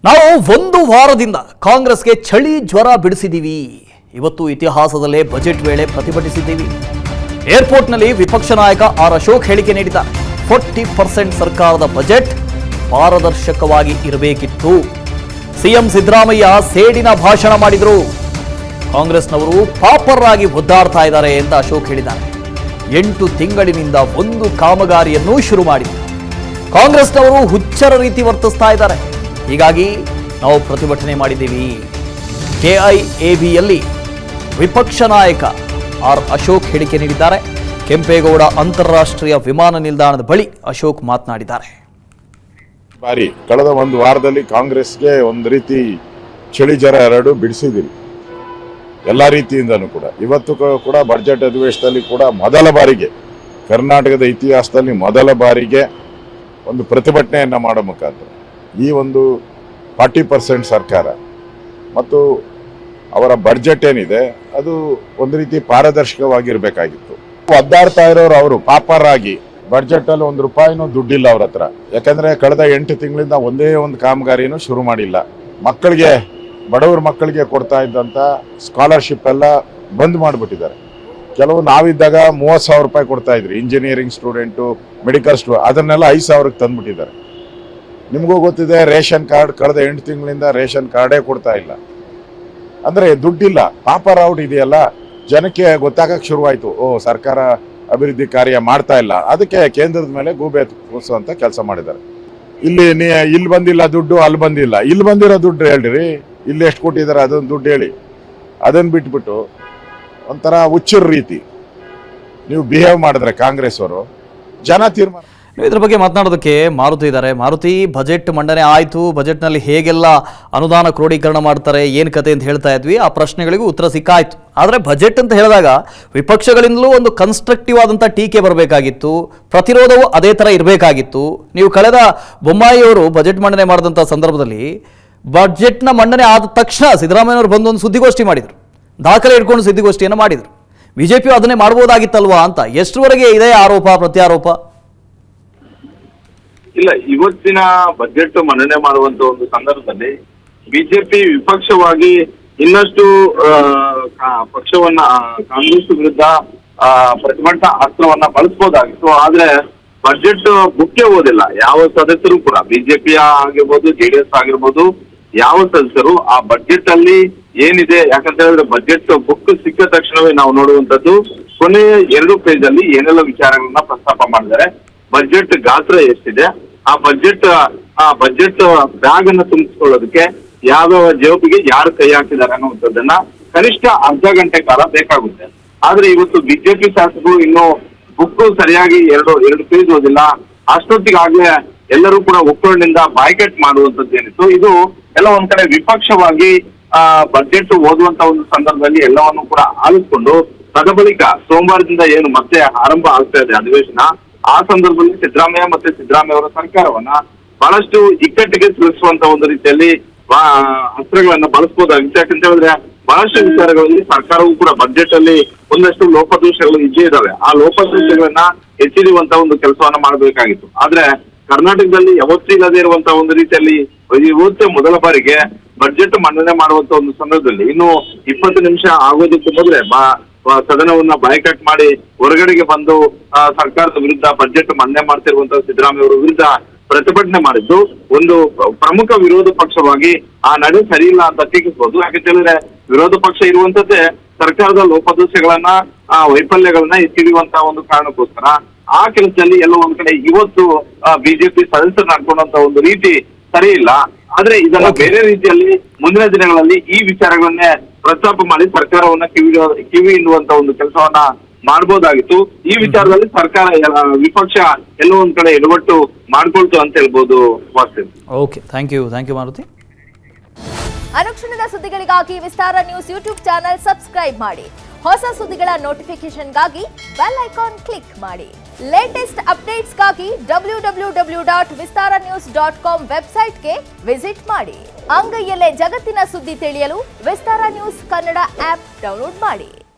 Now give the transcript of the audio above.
ನಾವು ಒಂದು ವಾರದಿಂದ ಕಾಂಗ್ರೆಸ್ಗೆ ಚಳಿ ಜ್ವರ ಬಿಡಿಸಿದ್ದೀವಿ. ಇವತ್ತು ಇತಿಹಾಸದಲ್ಲೇ ಬಜೆಟ್ ವೇಳೆ ಪ್ರತಿಭಟಿಸಿದ್ದೀವಿ. ಏರ್ಪೋರ್ಟ್ನಲ್ಲಿ ವಿಪಕ್ಷ ನಾಯಕ ಆರ್ ಅಶೋಕ್ ಹೇಳಿಕೆ ನೀಡಿದ್ದಾರೆ. 40% ಸರ್ಕಾರದ ಬಜೆಟ್ ಪಾರದರ್ಶಕವಾಗಿ ಇರಬೇಕಿತ್ತು. ಸಿಎಂ ಸಿದ್ದರಾಮಯ್ಯ ಸೇಡಿನ ಭಾಷಣ ಮಾಡಿದರು. ಕಾಂಗ್ರೆಸ್ನವರು ಪಾಪರ್ ಆಗಿ ಒದ್ದಾಡ್ತಾ ಇದ್ದಾರೆ ಅಂತ ಅಶೋಕ್ ಹೇಳಿದ್ದಾರೆ. 8 ತಿಂಗಳಿನಿಂದ ಒಂದು ಕಾಮಗಾರಿಯನ್ನು ಶುರು ಮಾಡಿದ್ರು. ಕಾಂಗ್ರೆಸ್ನವರು ಹುಚ್ಚರ ರೀತಿ ವರ್ತಿಸ್ತಾ ಇದ್ದಾರೆ. ಹೀಗಾಗಿ ನಾವು ಪ್ರತಿಭಟನೆ ಮಾಡಿದ್ದೀವಿ. ಕೆಐಎಬಿಯಲ್ಲಿ ವಿಪಕ್ಷ ನಾಯಕ ಆರ್ ಅಶೋಕ್ ಹೇಳಿಕೆ ನೀಡಿದ್ದಾರೆ. ಕೆಂಪೇಗೌಡ ಅಂತಾರಾಷ್ಟ್ರೀಯ ವಿಮಾನ ನಿಲ್ದಾಣದ ಬಳಿ ಅಶೋಕ್ ಮಾತನಾಡಿದ್ದಾರೆ. ಕಳೆದ ಒಂದು ವಾರದಲ್ಲಿ ಕಾಂಗ್ರೆಸ್ಗೆ ಒಂದು ರೀತಿ ಚಳಿ ಜ್ವರ ಎರಡು ಬಿಡಿಸಿದ್ದೀವಿ ಎಲ್ಲ ರೀತಿಯಿಂದನೂ ಕೂಡ. ಇವತ್ತು ಕೂಡ ಬಜೆಟ್ ಅಧಿವೇಶನದಲ್ಲಿ ಕೂಡ ಮೊದಲ ಬಾರಿಗೆ ಕರ್ನಾಟಕದ ಇತಿಹಾಸದಲ್ಲಿ ಮೊದಲ ಬಾರಿಗೆ ಒಂದು ಪ್ರತಿಭಟನೆಯನ್ನು ಮಾಡೋ ಮುಖಾಂತರ ಈ ಒಂದು 40% ಸರ್ಕಾರ ಮತ್ತು ಅವರ ಬಡ್ಜೆಟ್ ಏನಿದೆ ಅದು ಒಂದು ರೀತಿ ಪಾರದರ್ಶಕವಾಗಿರಬೇಕಾಗಿತ್ತು. ಒದ್ದಾಡ್ತಾ ಇರೋರು ಅವರು ಪಾಪರಾಗಿ ಬಡ್ಜೆಟ್ ಅಲ್ಲಿ ₹1 ದುಡ್ಡಿಲ್ಲ ಅವ್ರ ಹತ್ರ. ಯಾಕಂದ್ರೆ ಕಳೆದ 8 ತಿಂಗಳಿಂದ ಒಂದೇ ಒಂದು ಕಾಮಗಾರಿನೂ ಶುರು ಮಾಡಿಲ್ಲ. ಮಕ್ಕಳಿಗೆ ಬಡವರ ಮಕ್ಕಳಿಗೆ ಕೊಡ್ತಾ ಇದ್ದಂತ ಸ್ಕಾಲರ್ಶಿಪ್ ಎಲ್ಲ ಬಂದ್ ಮಾಡಿಬಿಟ್ಟಿದ್ದಾರೆ. ಕೆಲವು ನಾವಿದ್ದಾಗ ₹30,000 ಕೊಡ್ತಾ ಇದ್ರಿ, ಇಂಜಿನಿಯರಿಂಗ್ ಸ್ಟೂಡೆಂಟು, ಮೆಡಿಕಲ್ ಸ್ಟೂಡೆಂಟ್, ಅದನ್ನೆಲ್ಲ 5,000ಕ್ಕೆ ತಂದ್ಬಿಟ್ಟಿದ್ದಾರೆ. ನಿಮಗೂ ಗೊತ್ತಿದೆ, ರೇಷನ್ ಕಾರ್ಡ್ ಕಳೆದ 8 ತಿಂಗಳಿಂದ ರೇಷನ್ ಕಾರ್ಡೇ ಕೊಡ್ತಾ ಇಲ್ಲ. ಅಂದ್ರೆ ದುಡ್ಡಿಲ್ಲ, ಪಾಪರ್ ಔಟ್ ಇದೆಯಲ್ಲ, ಜನಕ್ಕೆ ಗೊತ್ತಾಗಕ್ಕೆ ಶುರುವಾಯ್ತು, ಸರ್ಕಾರ ಅಭಿವೃದ್ಧಿ ಕಾರ್ಯ ಮಾಡ್ತಾ ಇಲ್ಲ. ಅದಕ್ಕೆ ಕೇಂದ್ರದ ಮೇಲೆ ಗೂಬೆ ಕೂರಿಸುವಂತ ಕೆಲಸ ಮಾಡಿದ್ದಾರೆ. ಇಲ್ಲಿ ಬಂದಿಲ್ಲ ದುಡ್ಡು, ಅಲ್ಲಿ ಬಂದಿಲ್ಲ. ಇಲ್ಲಿ ಬಂದಿರೋ ದುಡ್ಡು ಹೇಳ್ರಿ, ಇಲ್ಲಿ ಎಷ್ಟು ಕೊಟ್ಟಿದ್ದಾರೆ ಅದೊಂದು ದುಡ್ಡು ಹೇಳಿ. ಅದನ್ನ ಬಿಟ್ಬಿಟ್ಟು ಒಂಥರ ಹುಚ್ಚರ ರೀತಿ ನೀವು ಬಿಹೇವ್ ಮಾಡಿದ್ರೆ ಕಾಂಗ್ರೆಸ್ ಅವರು, ಜನ ತೀರ್ಮಾನ. ಇದ್ರ ಬಗ್ಗೆ ಮಾತನಾಡೋದಕ್ಕೆ ಮಾರುತಿ ಇದ್ದಾರೆ. ಮಾರುತಿ, ಬಜೆಟ್ ಮಂಡನೆ ಆಯಿತು, ಬಜೆಟ್ನಲ್ಲಿ ಹೇಗೆಲ್ಲ ಅನುದಾನ ಕ್ರೋಢೀಕರಣ ಮಾಡ್ತಾರೆ, ಏನು ಕತೆ ಅಂತ ಹೇಳ್ತಾ ಇದ್ವಿ. ಆ ಪ್ರಶ್ನೆಗಳಿಗೂ ಉತ್ತರ ಸಿಕ್ಕಾಯ್ತು. ಆದರೆ ಬಜೆಟ್ ಅಂತ ಹೇಳಿದಾಗ ವಿಪಕ್ಷಗಳಿಂದಲೂ ಒಂದು ಕನ್ಸ್ಟ್ರಕ್ಟಿವ್ ಆದಂಥ ಟೀಕೆ ಬರಬೇಕಾಗಿತ್ತು, ಪ್ರತಿರೋಧವು ಅದೇ ಥರ ಇರಬೇಕಾಗಿತ್ತು. ನೀವು ಕಳೆದ ಬೊಮ್ಮಾಯಿಯವರು ಬಜೆಟ್ ಮಂಡನೆ ಮಾಡಿದಂಥ ಸಂದರ್ಭದಲ್ಲಿ ಬಜೆಟ್ನ ಮಂಡನೆ ಆದ ತಕ್ಷಣ ಸಿದ್ದರಾಮಯ್ಯವರು ಬಂದು ಒಂದು ಸುದ್ದಿಗೋಷ್ಠಿ ಮಾಡಿದರು, ದಾಖಲೆ ಇಟ್ಕೊಂಡು ಸುದ್ದಿಗೋಷ್ಠಿಯನ್ನು ಮಾಡಿದರು. ಬಿಜೆಪಿ ಅದನ್ನೇ ಮಾಡ್ಬೋದಾಗಿತ್ತಲ್ವಾ ಅಂತ. ಎಷ್ಟರವರೆಗೆ ಇದೆ ಆರೋಪ ಪ್ರತ್ಯಾರೋಪ? ಇಲ್ಲ, ಇವತ್ತಿನ ಬಜೆಟ್ ಮಂಡನೆ ಮಾಡುವಂತ ಒಂದು ಸಂದರ್ಭದಲ್ಲಿ ಬಿಜೆಪಿ ವಿಪಕ್ಷವಾಗಿ ಇನ್ನಷ್ಟು ಪಕ್ಷವನ್ನ ಕಾಂಗ್ರೆಸ್ ವಿರುದ್ಧ ಪ್ರತಿಭಟನಾ ಅಸ್ತ್ರವನ್ನ ಬಳಸಬಹುದಾಗಿತ್ತು. ಆದ್ರೆ ಬಜೆಟ್ ಮುಖ್ಯ ಓದಿಲ್ಲ ಯಾವ ಸದಸ್ಯರು ಕೂಡ, ಬಿಜೆಪಿಯ ಆಗಿರ್ಬೋದು, ಜೆಡಿಎಸ್ ಆಗಿರ್ಬೋದು, ಯಾವ ಸದಸ್ಯರು ಆ ಬಜೆಟ್ ಅಲ್ಲಿ ಏನಿದೆ, ಯಾಕಂತ ಹೇಳಿದ್ರೆ ಬಜೆಟ್ ಬುಕ್ ಸಿಕ್ಕ ತಕ್ಷಣವೇ ನಾವು ನೋಡುವಂತದ್ದು ಕೊನೆಯ 2 ಪೇಜ್ ಅಲ್ಲಿ ಏನೆಲ್ಲ ವಿಚಾರಗಳನ್ನ ಪ್ರಸ್ತಾಪ ಮಾಡಿದ್ದಾರೆ, ಬಜೆಟ್ ಗಾತ್ರ ಎಷ್ಟಿದೆ, ಆ ಬಜೆಟ್ ಬ್ಯಾಗ್ ಅನ್ನ ತುಂಬಿಸ್ಕೊಳ್ಳೋದಕ್ಕೆ ಯಾವ್ಯಾವ ಜವಾಬಿಗೆ ಯಾರು ಕೈ ಹಾಕಿದ್ದಾರೆ ಅನ್ನುವಂಥದ್ದನ್ನ ಕನಿಷ್ಠ ಅರ್ಧ ಗಂಟೆ ಕಾಲ ಬೇಕಾಗುತ್ತೆ. ಆದ್ರೆ ಇವತ್ತು ಬಿಜೆಪಿ ಶಾಸಕರು ಇನ್ನು ಬುಕ್ ಸರಿಯಾಗಿ ಎರಡು ಪೇಜ್ ಓದಿಲ್ಲ. ಅಷ್ಟೊತ್ತಿಗಾಗ್ಲೇ ಎಲ್ಲರೂ ಕೂಡ ಒಕ್ಕೊರಣಿಂದ ಬಾಯ್ಕಟ್ ಮಾಡುವಂತದ್ದು ಏನಿತ್ತು, ಇದು ಎಲ್ಲ ಒಂದ್ ಕಡೆ ವಿಪಕ್ಷವಾಗಿ ಬಜೆಟ್ ಓದುವಂತ ಒಂದು ಸಂದರ್ಭದಲ್ಲಿ ಎಲ್ಲವನ್ನು ಕೂಡ ಆಲಿಸ್ಕೊಂಡು ತದಬಳಿಕ ಸೋಮವಾರದಿಂದ ಏನು ಮತ್ತೆ ಆರಂಭ ಆಗ್ತಾ ಇದೆ ಅಧಿವೇಶನ, ಆ ಸಂದರ್ಭದಲ್ಲಿ ಸಿದ್ದರಾಮಯ್ಯ ಮತ್ತೆ ಸಿದ್ದರಾಮಯ್ಯ ಅವರ ಸರ್ಕಾರವನ್ನ ಬಹಳಷ್ಟು ಇಕ್ಕಟ್ಟಿಗೆ ಸಿಲುಕಿಸುವಂತ ಒಂದು ರೀತಿಯಲ್ಲಿ ಅಸ್ತ್ರಗಳನ್ನ ಬಳಸಬಹುದಾಗಿತ್ತು. ಯಾಕಂತ ಹೇಳಿದ್ರೆ ಬಹಳಷ್ಟು ವಿಚಾರಗಳಲ್ಲಿ ಸರ್ಕಾರವೂ ಕೂಡ ಬಜೆಟ್ ಅಲ್ಲಿ ಒಂದಷ್ಟು ಲೋಪದೋಷಗಳು ಇದ್ದೇ ಇದಾವೆ. ಆ ಲೋಪದೋಷಗಳನ್ನ ಎತ್ತಿಡುವಂತ ಒಂದು ಕೆಲಸವನ್ನ ಮಾಡಬೇಕಾಗಿತ್ತು. ಆದ್ರೆ ಕರ್ನಾಟಕದಲ್ಲಿ ಯಾವತ್ತೂ ಇಲ್ಲದೆ ಇರುವಂತ ಒಂದು ರೀತಿಯಲ್ಲಿ ಇವತ್ತೇ ಮೊದಲ ಬಾರಿಗೆ ಬಜೆಟ್ ಮಂಡನೆ ಮಾಡುವಂತ ಒಂದು ಸಂದರ್ಭದಲ್ಲಿ ಇನ್ನು 20 ನಿಮಿಷ ಆಗೋದಕ್ಕೂ ಮೊದಲೇ ಸದನವನ್ನ ಬಾಯ್ಕಾಟ್ ಮಾಡಿ ಹೊರಗಡೆಗೆ ಬಂದು ಸರ್ಕಾರದ ವಿರುದ್ಧ ಬಜೆಟ್ ಮಂಡನೆ ಮಾಡ್ತಿರುವಂತಹ ಸಿದ್ದರಾಮಯ್ಯ ಅವರ ವಿರುದ್ಧ ಪ್ರತಿಭಟನೆ ಮಾಡಿದ್ದು ಒಂದು ಪ್ರಮುಖ ವಿರೋಧ ಪಕ್ಷವಾಗಿ ಆ ನಡೆ ಸರಿ ಇಲ್ಲ ಅಂತ ಟೀಕಿಸಬಹುದು. ಯಾಕಂತ ಹೇಳಿದ್ರೆ ವಿರೋಧ ಪಕ್ಷ ಇರುವಂತದ್ದೇ ಸರ್ಕಾರದ ಲೋಪದೋಷಗಳನ್ನ ವೈಫಲ್ಯಗಳನ್ನ ಎತ್ತಿಡುವಂತಹ ಒಂದು ಕಾರಣಕ್ಕೋಸ್ಕರ ಆ ಕೆಲಸದಲ್ಲಿ ಎಲ್ಲ ಒಂದ್ ಕಡೆ ಇವತ್ತು ಬಿಜೆಪಿ ಸದಸ್ಯರು ನಡ್ಕೊಂಡಂತ ಒಂದು ರೀತಿ ಸರಿ ಇಲ್ಲ. ಆದ್ರೆ ಇದನ್ನ ಬೇರೆ ರೀತಿಯಲ್ಲಿ ಮುಂದಿನ ದಿನಗಳಲ್ಲಿ ಈ ವಿಚಾರಗಳನ್ನೇ ಪ್ರಸ್ತಾಪ ಮಾಡಿ ಸರ್ಕಾರವನ್ನ ಕಿವಿ ಹಿಂಡುವಂತ ಒಂದು ಕೆಲಸವನ್ನ ಮಾಡಬಹುದಾಗಿತ್ತು. ಈ ವಿಚಾರದಲ್ಲಿ ಸರ್ಕಾರ ವಿಪಕ್ಷ ಎಲ್ಲೋ ಒಂದ್ ಕಡೆ ಎಡವಟ್ಟು ಮಾಡ್ಕೊಳ್ತು ಅಂತ ಹೇಳ್ಬೋದು. Okay, thank you Maruti. ಅನುಕ್ಷಣದ ಸುದ್ದಿಗಳಿಗಾಗಿ Vistara news YouTube channel subscribe ಮಾಡಿ. ಹೊಸ ಸುದ್ದಿಗಳ ನೋಟಿಫಿಕೇಶನ್ಗಾಗಿ ಬೆಲ್ ಐಕಾನ್ ಕ್ಲಿಕ್ ಮಾಡಿ. ಲೇಟೆಸ್ಟ್ ಅಪ್ಡೇಟ್ಸ್ಗಾಗಿ www.vistaranews.com ವೆಬ್ಸೈಟ್ಗೆ ವಿಸಿಟ್ ಮಾಡಿ. ಅಂಗೈಯಲ್ಲೇ ಜಗತ್ತಿನ ಸುದ್ದಿ ತಿಳಿಯಲು Vistara news Kannada app download ಮಾಡಿ.